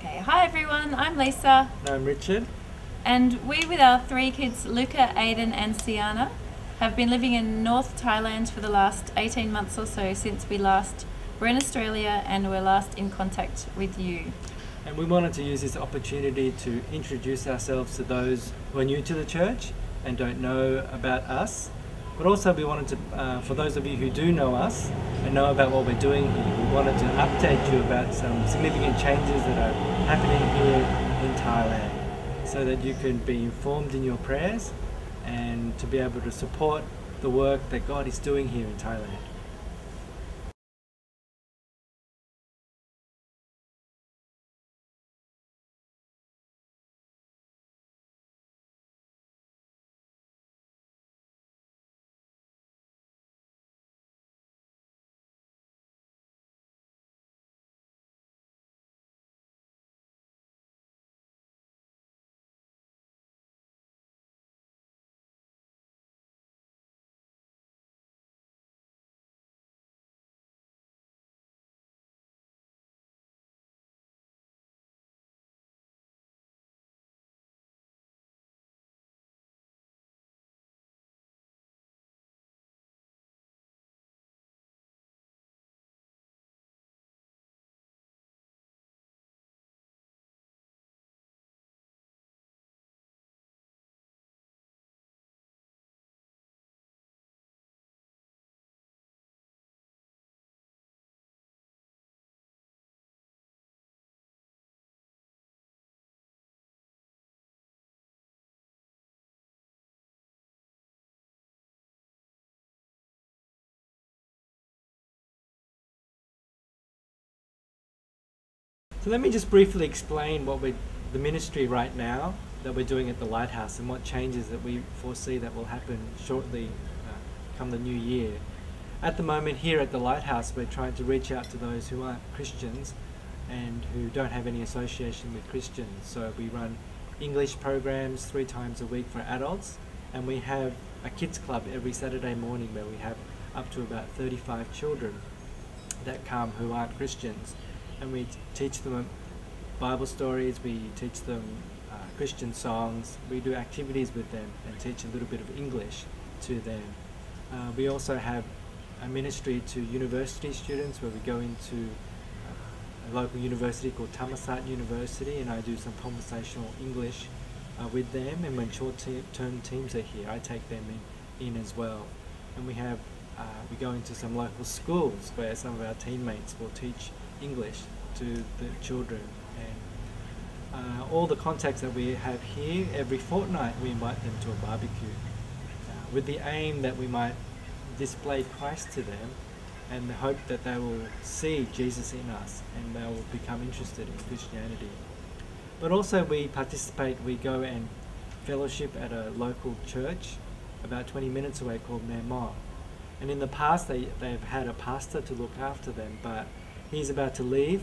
Okay, hi everyone, I'm Lisa. And I'm Richard. And we, with our three kids, Luca, Aiden and Sienna, have been living in North Thailand for the last 18 months or so since we last were in Australia and were last in contact with you. And we wanted to use this opportunity to introduce ourselves to those who are new to the church and don't know about us. But also we wanted to, for those of you who do know us and know about what we're doing here, we wanted to update you about some significant changes that are happening here in Thailand so that you can be informed in your prayers and to be able to support the work that God is doing here in Thailand. So let me just briefly explain the ministry right now that we're doing at the Lighthouse and what changes that we foresee that will happen shortly come the new year. At the moment here at the Lighthouse, we're trying to reach out to those who aren't Christians and who don't have any association with Christians. So we run English programs 3 times a week for adults, and we have a kids club every Saturday morning where we have up to about 35 children that come who aren't Christians. And we teach them Bible stories, we teach them Christian songs, we do activities with them and teach a little bit of English to them. We also have a ministry to university students where we go into a local university called Thammasat University, and I do some conversational English with them, and when short-term teams are here I take them in as well. And we go into some local schools where some of our teammates will teach English to the children, and all the contacts that we have here, every fortnight we invite them to a barbecue with the aim that we might display Christ to them and the hope that they will see Jesus in us and they will become interested in Christianity. But also we go and fellowship at a local church about 20 minutes away called Mermot. And in the past they've had a pastor to look after them, but he's about to leave,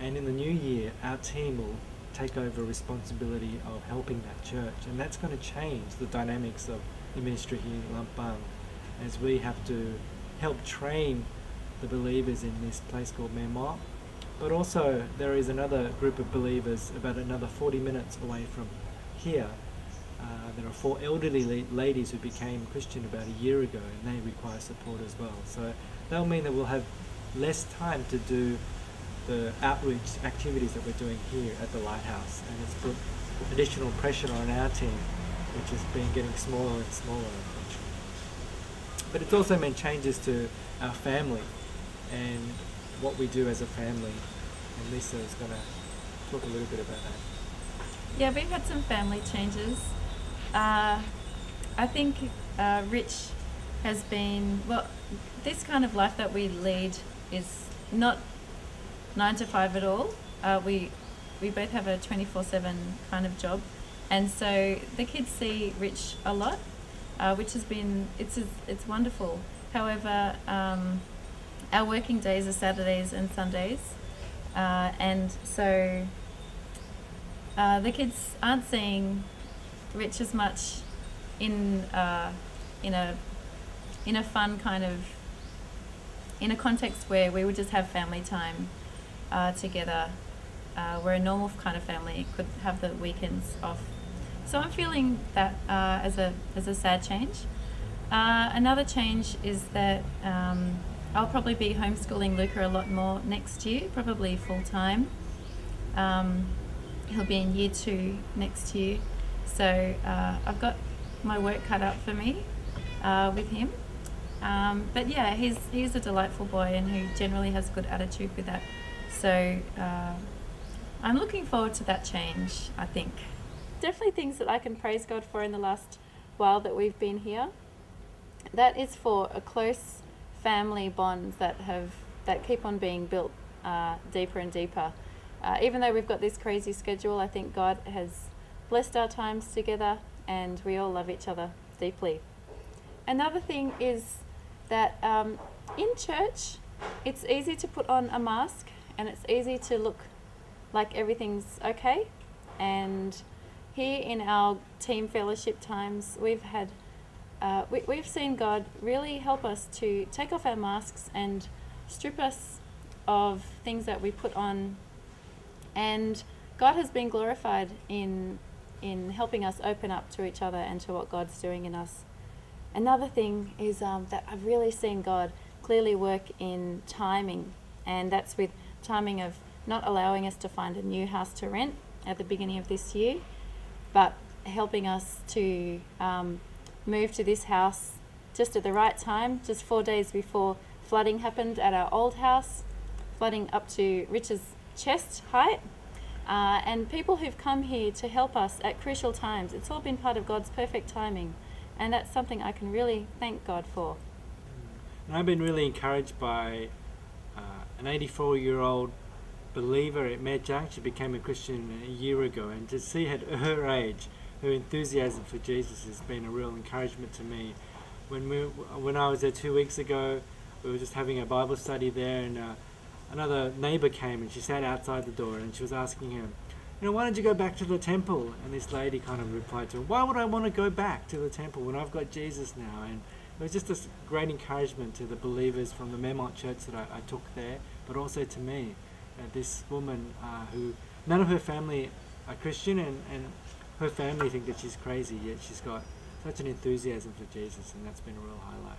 and in the new year our team will take over responsibility of helping that church, and that's going to change the dynamics of the ministry here in Lampang, as we have to help train the believers in this place called Mermot. But also there is another group of believers about another 40 minutes away from here. There are 4 elderly ladies who became Christian about a year ago, and they require support as well. So that'll mean that we'll have less time to do the outreach activities that we're doing here at the Lighthouse, and it's put additional pressure on our team, which has been getting smaller and smaller, unfortunately. But it's also meant changes to our family and what we do as a family, and Lisa is going to talk a little bit about that. Yeah, we've had some family changes. I think Rich has been, well, this kind of life that we lead is not 9 to 5 at all. We both have a 24/7 kind of job, and so the kids see Rich a lot, which has been, it's wonderful. However, our working days are Saturdays and Sundays, and so the kids aren't seeing Rich as much in a fun kind of, in a context where we would just have family time together. we're a normal kind of family, could have the weekends off. So I'm feeling that as a sad change. Another change is that I'll probably be homeschooling Luca a lot more next year, probably full time. He'll be in year 2 next year, so I've got my work cut out for me with him. But yeah, he's a delightful boy and who generally has a good attitude with that. So I'm looking forward to that change, I think. Definitely things that I can praise God for in the last while that we've been here. That is for a close family bonds that keep on being built deeper and deeper. Even though we've got this crazy schedule, I think God has blessed our times together and we all love each other deeply. Another thing is that in church, it's easy to put on a mask and it's easy to look like everything's okay. And here in our team fellowship times, we've seen God really help us to take off our masks and strip us of things that we put on. And God has been glorified in helping us open up to each other and to what God's doing in us. Another thing is that I've really seen God clearly work in timing, and that's with timing of not allowing us to find a new house to rent at the beginning of this year, but helping us to move to this house just at the right time, just 4 days before flooding happened at our old house, flooding up to Rich's chest height, and people who've come here to help us at crucial times. It's all been part of God's perfect timing, and that's something I can really thank God for. And I've been really encouraged by an 84-year-old believer at Medjang. She became a Christian a year ago, and to see at her age, her enthusiasm for Jesus has been a real encouragement to me. When I was there 2 weeks ago, we were just having a Bible study there, and another neighbor came and she sat outside the door and she was asking him, why don't you go back to the temple? And this lady kind of replied to her, why would I want to go back to the temple when I've got Jesus now? And it was just a great encouragement to the believers from the Memot church that I took there, but also to me. This woman who, none of her family are Christian, and her family think that she's crazy, yet she's got such an enthusiasm for Jesus, and that's been a real highlight.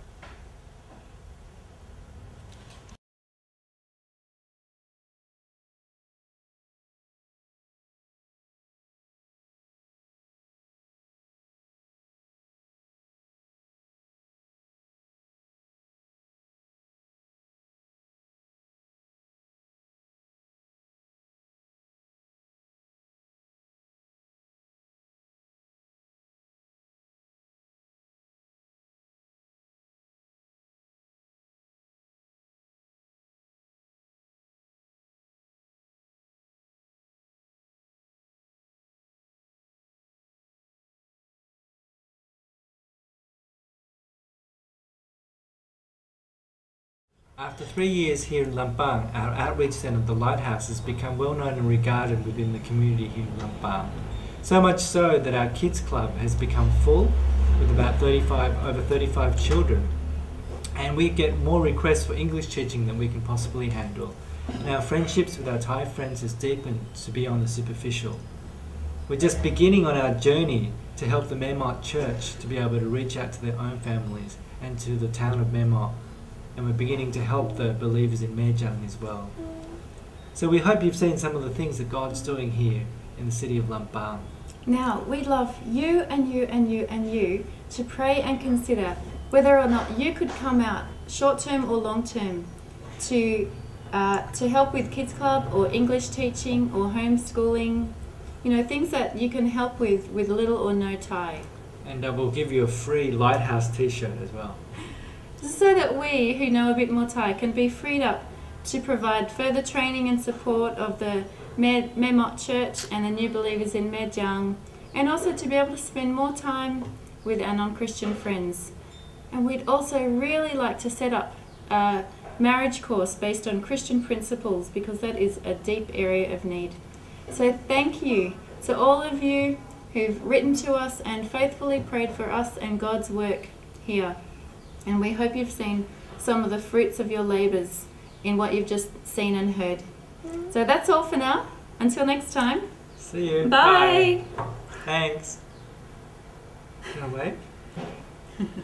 After 3 years here in Lampang, our outreach centre, the Lighthouse, has become well known and regarded within the community here in Lampang. So much so that our kids club has become full with about over 35 children. And we get more requests for English teaching than we can possibly handle. And our friendships with our Thai friends has deepened to beyond the superficial. We're just beginning on our journey to help the Memot Church to be able to reach out to their own families and to the town of Memot. And we're beginning to help the believers in Medjang as well. So we hope you've seen some of the things that God's doing here in the city of Lampang. Now, we'd love you and you and you and you to pray and consider whether or not you could come out, short-term or long-term, to help with Kids Club or English teaching or homeschooling, things that you can help with little or no Thai. And we'll give you a free Lighthouse t-shirt as well. So that we, who know a bit more Thai, can be freed up to provide further training and support of the Memot Church and the new believers in Medjang, and also to be able to spend more time with our non-Christian friends. And we'd also really like to set up a marriage course based on Christian principles, because that is a deep area of need. So thank you to all of you who've written to us and faithfully prayed for us and God's work here. And we hope you've seen some of the fruits of your labours in what you've just seen and heard. So that's all for now. Until next time. See you. Bye. Thanks. Can I wait?